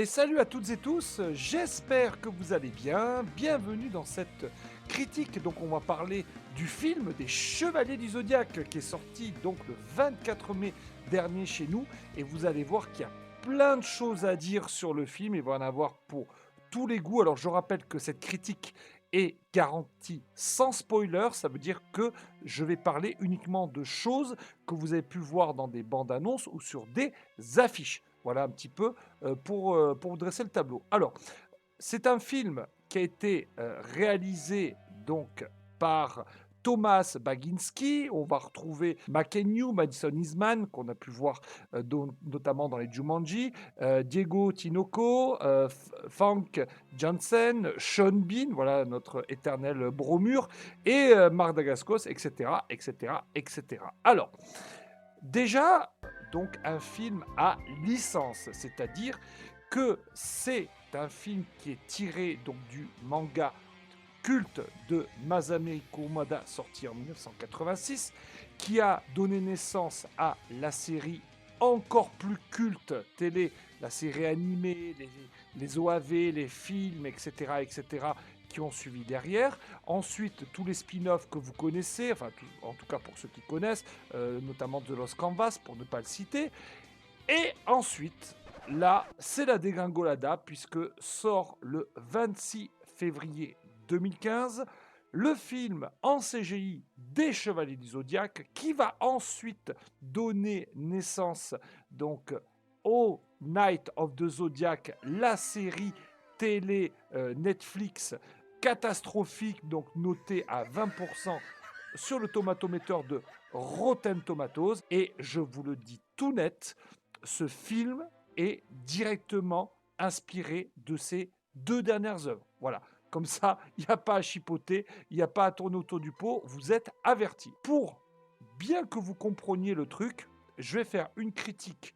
Et salut à toutes et tous, j'espère que vous allez bien. Bienvenue dans cette critique. Donc on va parler du film des Chevaliers du Zodiaque qui est sorti donc le 24 mai dernier chez nous. Et vous allez voir qu'il y a plein de choses à dire sur le film. Il va en avoir pour tous les goûts. Alors je rappelle que cette critique est garantie sans spoiler. Ça veut dire que je vais parler uniquement de choses que vous avez pu voir dans des bandes annonces ou sur des affiches. Voilà un petit peu pour vous dresser le tableau. Alors, c'est un film qui a été réalisé donc par Thomas Baginski. On va retrouver Mackenyu, Madison Eastman, qu'on a pu voir notamment dans les Jumanji, Diego Tinoco, Frank Janssen, Sean Bean, voilà notre éternel Bromure, et Marc Dacascos, etc., etc., etc. Alors, déjà, donc un film à licence, c'est-à-dire que c'est un film qui est tiré donc du manga culte de Masami Kurumada sorti en 1986, qui a donné naissance à la série encore plus culte télé, la série animée, les OAV, les films, etc., etc., qui ont suivi derrière. Ensuite, tous les spin-offs que vous connaissez, enfin, en tout cas pour ceux qui connaissent, notamment The Lost Canvas, pour ne pas le citer. Et ensuite, là, c'est la dégringolada, puisque sort le 26 février 2015 le film en CGI des Chevaliers du Zodiaque, qui va ensuite donner naissance donc au Night of the Zodiac, la série télé Netflix catastrophique, donc notée à 20% sur le tomatometer de Rotten Tomatoes. Et je vous le dis tout net, ce film est directement inspiré de ces deux dernières œuvres. Voilà. Comme ça, il n'y a pas à chipoter, il n'y a pas à tourner autour du pot, vous êtes avertis. Pour bien que vous compreniez le truc, je vais faire une critique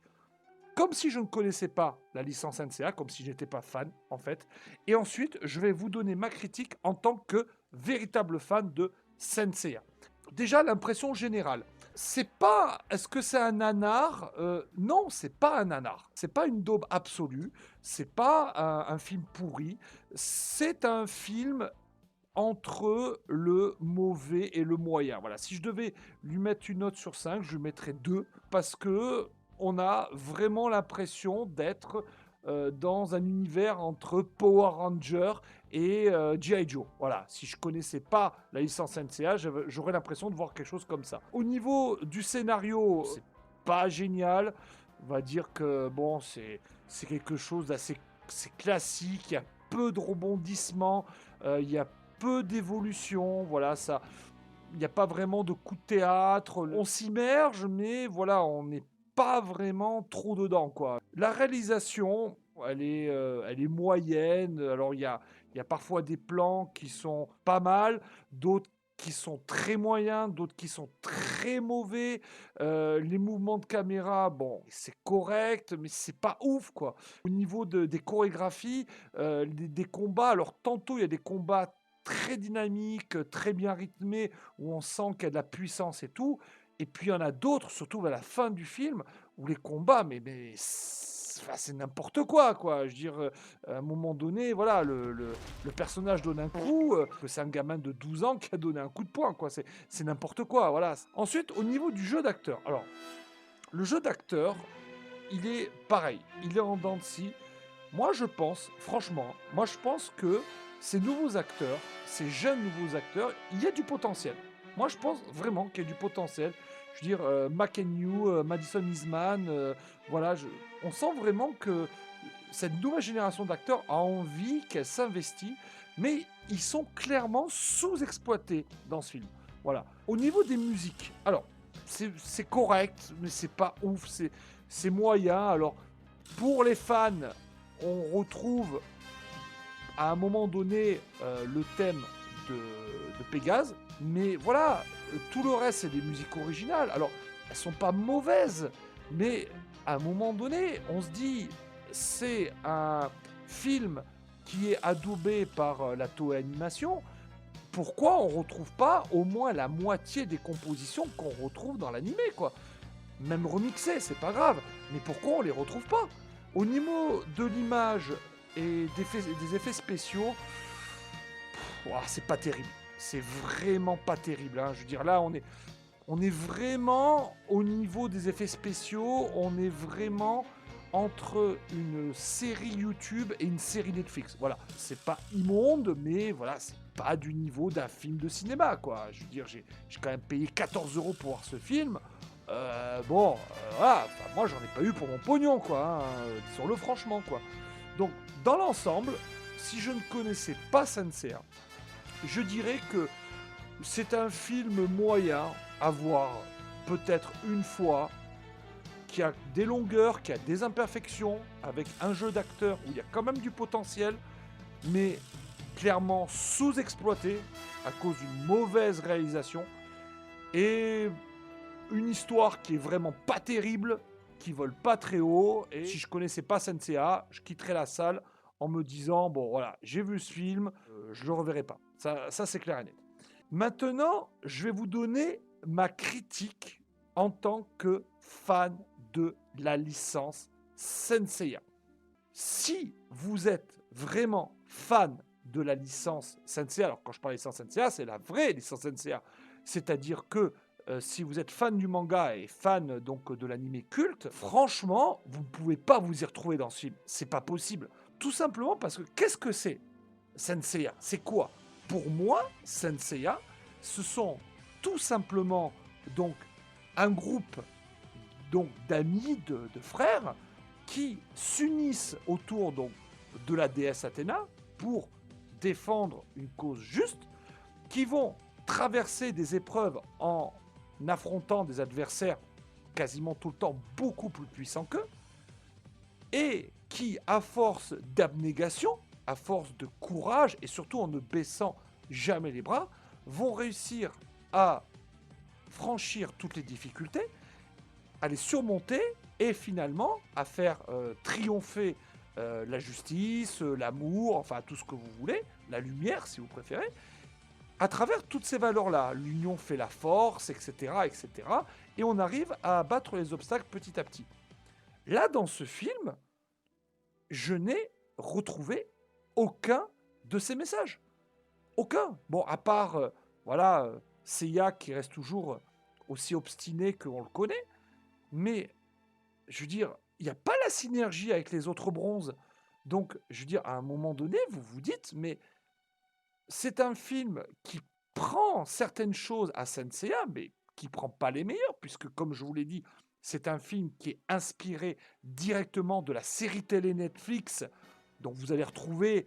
comme si je ne connaissais pas la licence NCA, comme si j'étais pas fan en fait. Et ensuite, je vais vous donner ma critique en tant que véritable fan de Senseiya. Déjà, l'impression générale. C'est pas. Est-ce que c'est un nanar Non, c'est pas un nanar. C'est pas une daube absolue. C'est pas un film pourri. C'est un film entre le mauvais et le moyen. Voilà, si je devais lui mettre une note sur 5, je lui mettrais 2 parce que on a vraiment l'impression d'être dans un univers entre Power Ranger et G.I. Joe. Voilà, si je connaissais pas la licence NCA, j'aurais l'impression de voir quelque chose comme ça. Au niveau du scénario, c'est pas génial. On va dire que bon, c'est quelque chose d'assez classique. Il y a peu de rebondissements, il y a peu d'évolution. Voilà, ça. Il n'y a pas vraiment de coup de théâtre. On s'immerge, mais voilà, on n'est pas vraiment trop dedans, quoi. La réalisation, elle est moyenne. Alors, il y a parfois des plans qui sont pas mal, d'autres qui sont très moyens, d'autres qui sont très mauvais. Les mouvements de caméra, bon, c'est correct, mais c'est pas ouf, quoi. Au niveau des chorégraphies, des combats, alors tantôt il y a des combats très dynamiques, très bien rythmés, où on sent qu'il y a de la puissance et tout. Et puis il y en a d'autres, surtout à la fin du film, où les combats, mais c'est n'importe quoi, quoi. Je veux dire, à un moment donné, voilà, le personnage donne un coup, que c'est un gamin de 12 ans qui a donné un coup de poing, quoi. C'est n'importe quoi, voilà. Ensuite, au niveau du jeu d'acteur. Alors, le jeu d'acteur, il est pareil. Il est en dents de scie. Moi, je pense, franchement, moi, je pense que ces nouveaux acteurs, ces jeunes nouveaux acteurs, il y a du potentiel. Moi, je pense vraiment qu'il y a du potentiel. Je veux dire, Mackenyu, Madison Eastman, voilà, on sent vraiment que cette nouvelle génération d'acteurs a envie qu'elle s'investit, mais ils sont clairement sous-exploités dans ce film. Voilà. Au niveau des musiques, alors, c'est correct, mais c'est pas ouf, c'est moyen. Alors, pour les fans, on retrouve à un moment donné le thème de Pégase, mais voilà, tout le reste c'est des musiques originales. Alors, elles sont pas mauvaises, mais à un moment donné, on se dit, c'est un film qui est adoubé par la Toei Animation. Pourquoi on retrouve pas au moins la moitié des compositions qu'on retrouve dans l'animé, quoi? Même remixées, c'est pas grave, mais pourquoi on les retrouve pas? Au niveau de l'image et des effets spéciaux, ouah, c'est pas terrible. C'est vraiment pas terrible, hein. Je veux dire, là, on est vraiment au niveau des effets spéciaux, on est vraiment entre une série YouTube et une série Netflix. Voilà, c'est pas immonde, mais voilà, c'est pas du niveau d'un film de cinéma, quoi. Je veux dire, j'ai quand même payé 14 € pour voir ce film. Voilà, enfin, moi j'en ai pas eu pour mon pognon, quoi, hein, disons-le franchement, quoi. Donc, dans l'ensemble, si je ne connaissais pas Senseiya, je dirais que c'est un film moyen à voir peut-être une fois, qui a des longueurs, qui a des imperfections, avec un jeu d'acteur où il y a quand même du potentiel, mais clairement sous-exploité à cause d'une mauvaise réalisation et une histoire qui est vraiment pas terrible, qui vole pas très haut. Et si je connaissais pas Senseiya, je quitterais la salle en me disant bon voilà, j'ai vu ce film, je le reverrai pas. Ça c'est clair et net. Maintenant, je vais vous donner ma critique en tant que fan de la licence Senseiya. Si vous êtes vraiment fan de la licence Senseiya, alors quand je parle de licence Senseiya, c'est la vraie licence Senseiya, c'est-à-dire que si vous êtes fan du manga et fan donc de l'anime culte, franchement, vous ne pouvez pas vous y retrouver dans ce film. C'est pas possible. Tout simplement parce que qu'est-ce que c'est Senseiya? C'est quoi? Pour moi, Senseiya, ce sont tout simplement donc un groupe donc d'amis, de frères qui s'unissent autour donc de la déesse Athéna pour défendre une cause juste, qui vont traverser des épreuves en affrontant des adversaires quasiment tout le temps beaucoup plus puissants qu'eux, et qui, à force d'abnégation, à force de courage, et surtout en ne baissant jamais les bras, vont réussir à franchir toutes les difficultés, à les surmonter, et finalement à faire triompher la justice, l'amour, enfin tout ce que vous voulez, la lumière si vous préférez, à travers toutes ces valeurs-là. L'union fait la force, etc., etc. Et on arrive à abattre les obstacles petit à petit. Là, dans ce film, je n'ai retrouvé aucun de ces messages. Aucun. Bon, à part, voilà, Seiya qui reste toujours aussi obstiné qu'on le connaît. Mais, je veux dire, il n'y a pas la synergie avec les autres bronzes. Donc, je veux dire, à un moment donné, vous vous dites, mais c'est un film qui prend certaines choses à Senseiya, mais qui prend pas les meilleures, puisque, comme je vous l'ai dit, c'est un film qui est inspiré directement de la série télé Netflix, donc vous allez retrouver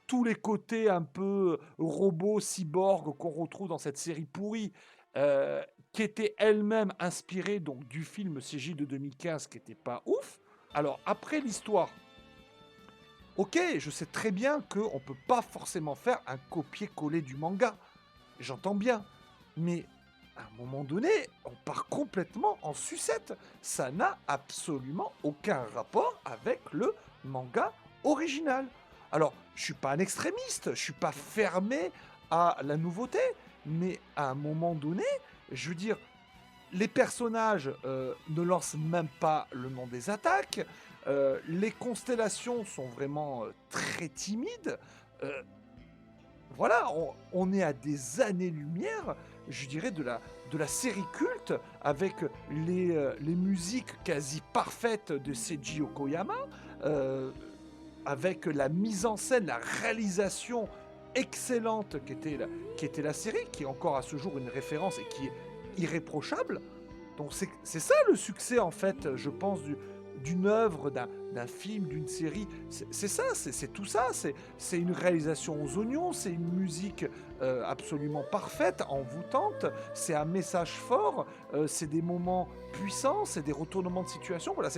tous les côtés un peu robots, cyborgs qu'on retrouve dans cette série pourrie, qui était elle-même inspirée donc, du film CJ de 2015, qui n'était pas ouf. Alors, après l'histoire, ok, je sais très bien qu'on ne peut pas forcément faire un copier-coller du manga. J'entends bien. Mais à un moment donné, on part complètement en sucette. Ça n'a absolument aucun rapport avec le manga original. Alors, je ne suis pas un extrémiste, je ne suis pas fermé à la nouveauté. Mais à un moment donné, je veux dire, les personnages ne lancent même pas le nom des attaques. Les constellations sont vraiment très timides. Voilà, on est à des années-lumière, je dirais, de la série culte, avec les musiques quasi parfaites de Seiji Okoyama, avec la mise en scène, la réalisation excellente qui était la série, qui est encore à ce jour une référence et qui est irréprochable. Donc c'est ça le succès, en fait, je pense, d'une œuvre, d'un film, d'une série. C'est ça, c'est tout ça. C'est une réalisation aux oignons, c'est une musique absolument parfaite, envoûtante, c'est un message fort, c'est des moments puissants, c'est des retournements de situation. Voilà,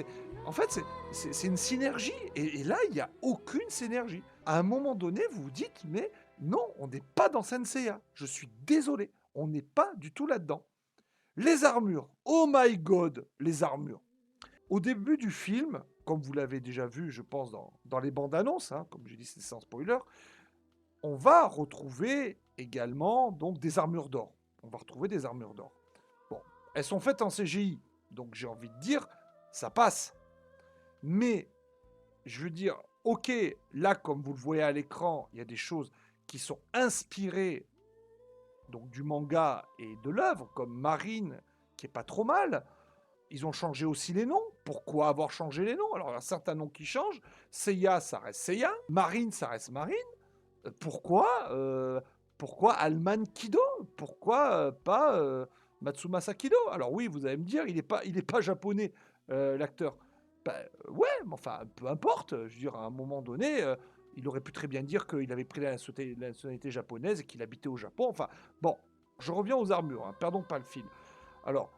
en fait, c'est une synergie. Et là, il n'y a aucune synergie. À un moment donné, vous vous dites, mais non, on n'est pas dans Senseiya. Je suis désolé, on n'est pas du tout là-dedans. Les armures, oh my god, les armures. Au début du film, comme vous l'avez déjà vu, je pense, dans les bandes annonces, hein, comme j'ai dit, c'est sans spoiler, on va retrouver également donc, des armures d'or. On va retrouver des armures d'or. Bon, elles sont faites en CGI, donc j'ai envie de dire, ça passe. Mais, je veux dire, ok, là, comme vous le voyez à l'écran, il y a des choses qui sont inspirées donc du manga et de l'œuvre, comme Marine, qui est pas trop mal. Ils ont changé aussi les noms. Pourquoi avoir changé les noms? Alors, il y a certains noms qui changent. Seiya, ça reste Seiya. Marine, ça reste Marine. Pourquoi pourquoi Alman Kido? Pourquoi pas Matsumasa Kido? Alors oui, vous allez me dire, il est pas japonais, l'acteur. Bah, ouais, mais enfin, peu importe. Je veux dire, à un moment donné, il aurait pu très bien dire qu'il avait pris la nationalité japonaise et qu'il habitait au Japon. Enfin, bon, je reviens aux armures, hein, perdons pas le fil. Alors,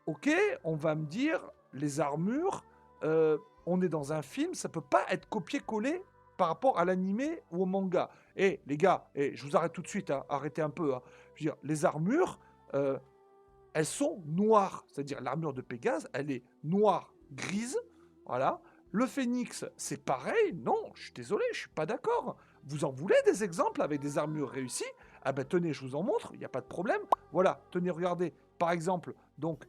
ok, on va me dire, les armures, on est dans un film, ça peut pas être copié-collé par rapport à l'animé ou au manga. Eh, les gars, je vous arrête tout de suite, hein, arrêtez un peu. Hein. Je veux dire, les armures, elles sont noires. C'est-à-dire, l'armure de Pégase, elle est noire, grise, voilà. Le phénix, c'est pareil. Non, je suis désolé, je suis pas d'accord. Vous en voulez des exemples avec des armures réussies? Ah ben tenez, je vous en montre, il n'y a pas de problème. Voilà, tenez, regardez. Par exemple, donc,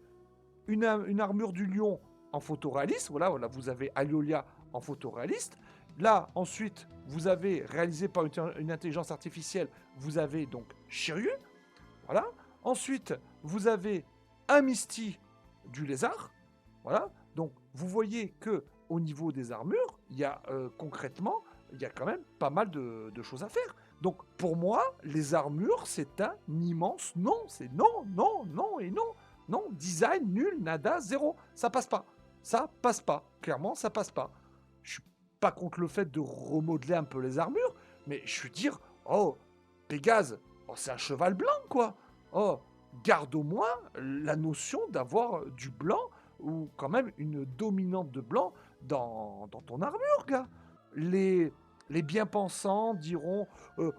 une armure du lion en photoréaliste. Voilà, voilà, vous avez Aliolia en photoréaliste. Là, ensuite, vous avez réalisé par une intelligence artificielle, vous avez donc Shiryu. Voilà. Ensuite, vous avez un Misty du lézard. Voilà. Donc, vous voyez que au niveau des armures, il y a concrètement, il y a quand même pas mal de choses à faire. Donc, pour moi, les armures, c'est un immense non. C'est non, non, non et non. Non, design, nul, nada, zéro. Ça passe pas. Ça passe pas. Clairement, ça passe pas. Je suis pas contre le fait de remodeler un peu les armures, mais je veux dire, oh, Pégase, oh, c'est un cheval blanc, quoi. Oh, garde au moins la notion d'avoir du blanc ou quand même une dominante de blanc dans ton armure, gars. Les, les bien-pensants diront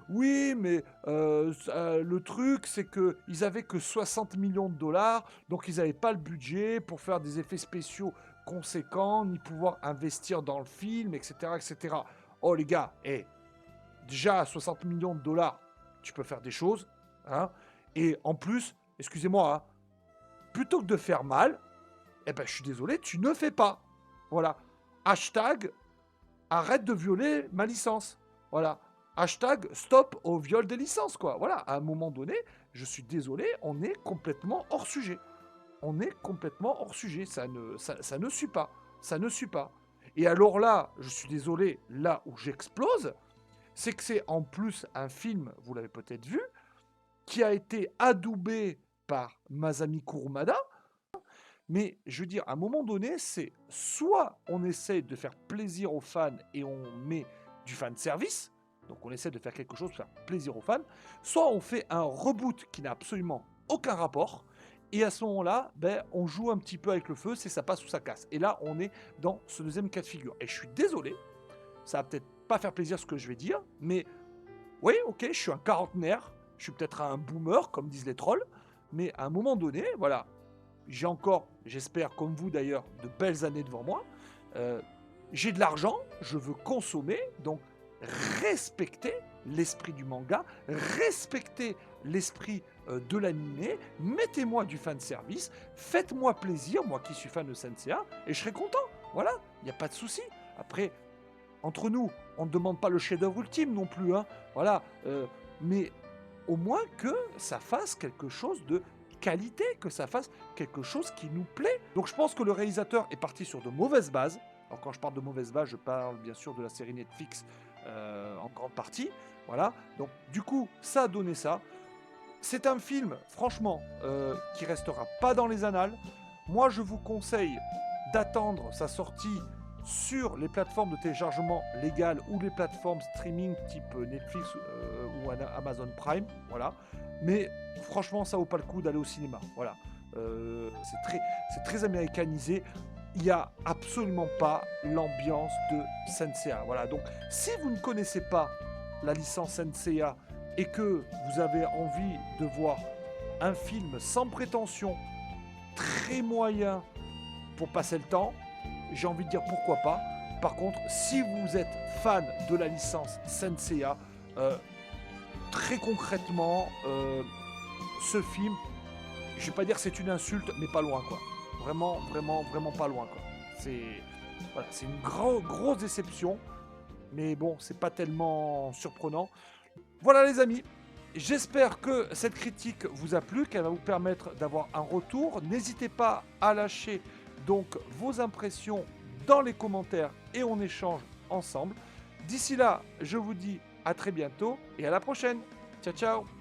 oui, mais le truc, c'est qu'ils avaient que 60 millions de dollars, donc ils n'avaient pas le budget pour faire des effets spéciaux conséquents, ni pouvoir investir dans le film, etc. etc. Oh les gars, déjà à 60 millions de dollars, tu peux faire des choses. Hein, et en plus, excusez-moi, hein, plutôt que de faire mal, eh ben, je suis désolé, tu ne fais pas. Voilà. Hashtag arrête de violer ma licence. Voilà. Hashtag stop au viol des licences, quoi. Voilà. À un moment donné, je suis désolé, on est complètement hors sujet. On est complètement hors sujet. Ça ne suit pas. Ça ne suit pas. Et alors là, je suis désolé, là où j'explose, c'est que c'est en plus un film, vous l'avez peut-être vu, qui a été adoubé par Masami Kurumada. Mais je veux dire, à un moment donné, c'est soit on essaie de faire plaisir aux fans et on met du fan service, donc on essaie de faire quelque chose pour faire plaisir aux fans, soit on fait un reboot qui n'a absolument aucun rapport, et à ce moment-là, ben, on joue un petit peu avec le feu, c'est ça passe ou ça casse. Et là, on est dans ce deuxième cas de figure. Et je suis désolé, ça va peut-être pas faire plaisir ce que je vais dire, mais oui, ok, je suis un quarantenaire, je suis peut-être un boomer, comme disent les trolls, mais à un moment donné, voilà, j'ai encore, j'espère comme vous d'ailleurs, de belles années devant moi. J'ai de l'argent, je veux consommer, donc respectez l'esprit du manga, respectez l'esprit de l'animé, mettez-moi du fan service, faites-moi plaisir, moi qui suis fan de Senseiya, et je serai content. Voilà, il n'y a pas de souci. Après, entre nous, on ne demande pas le chef-d'œuvre ultime non plus, hein. Voilà, mais au moins que ça fasse quelque chose de qualité, que ça fasse quelque chose qui nous plaît. Donc je pense que le réalisateur est parti sur de mauvaises bases. Alors quand je parle de mauvaises bases, je parle bien sûr de la série Netflix en grande partie. Voilà, donc du coup, ça a donné ça. C'est un film, franchement, qui restera pas dans les annales. Moi, je vous conseille d'attendre sa sortie sur les plateformes de téléchargement légales ou les plateformes streaming type Netflix ou Amazon Prime. Voilà. Mais franchement, ça vaut pas le coup d'aller au cinéma. Voilà. C'est très américanisé. Il n'y a absolument pas l'ambiance de Senseiya. Voilà. Donc, si vous ne connaissez pas la licence Senseiya et que vous avez envie de voir un film sans prétention, très moyen pour passer le temps, j'ai envie de dire pourquoi pas. Par contre, si vous êtes fan de la licence Senseiya, très concrètement, ce film, je vais pas dire c'est une insulte, mais pas loin, quoi. Vraiment, vraiment, vraiment pas loin, quoi. Voilà, c'est une grosse déception. Mais bon, c'est pas tellement surprenant. Voilà les amis, j'espère que cette critique vous a plu, qu'elle va vous permettre d'avoir un retour. N'hésitez pas à lâcher donc vos impressions dans les commentaires et on échange ensemble. D'ici là, je vous dis à très bientôt et à la prochaine. Ciao ciao.